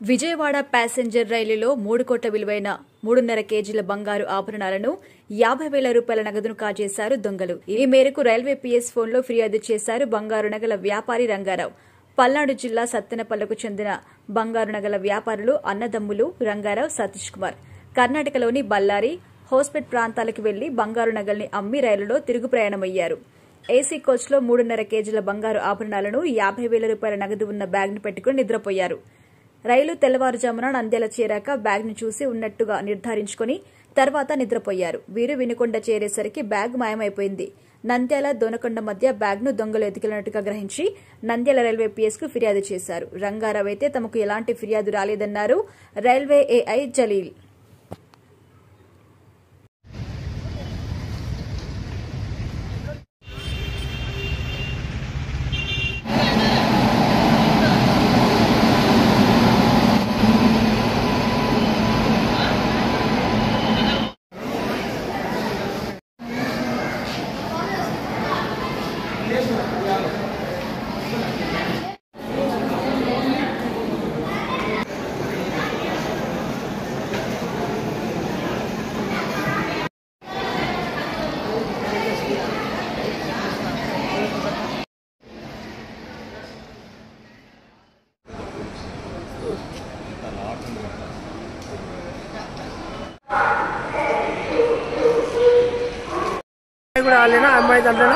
Vijayawada passenger రైలులో 3 కోట్ల విలువైన 3.5 కేజీల బంగారు ఆభరణాలను 50,000 రూపాయల నగదును కాజేశారు దొంగలు. ఈ మేరకు రైల్వే పీఎస్ ఫోన్లో ఫిర్యాదు చేశారు బంగారు నగల వ్యాపారి రంగారావు. పల్నాడు జిల్లా సత్తెనపల్లికు చెందిన బంగారు నగల వ్యాపారులు అన్నదమ్ములు రంగారావు, సతీష్ కుమార్ కర్ణాటకలోని బళ్లారి, హోస్పేట్ ప్రాంతాలకు వెళ్లి బంగారు నగల్ని అమ్మి రైలులో తిరుగు ప్రయాణమయ్యారు. ఏసీ కోచ్లో 3.5 కేజీల బంగారు ఆభరణాలను 50,000 రూపాయల నగదు ఉన్న బ్యాగ్ను పెట్టుకుని నిద్రపోయారు. రైలు తెల్లవారుజామున నంద్యాల చేరాక బ్యాగ్ను చూసి ఉన్నట్టుగా నిర్ధారించుకుని తర్వాత నిద్రపోయారు. వీరు వినుకొండ చేరేసరికి బ్యాగ్ మాయమైపోయింది. నంద్యాల, దొనకొండ మధ్య బ్యాగ్ను దొంగలు ఎతికినట్టుగా గ్రహించి నంద్యాల రైల్వే పీఎస్కు ఫిర్యాదు చేశారు. రంగారావు అయితే తమకు ఎలాంటి ఫిర్యాదు రాలేదన్నారు రైల్వే ఏఐ జలీల్. కూడా వాళ్ళేనా అమ్మాయి దాంట్లో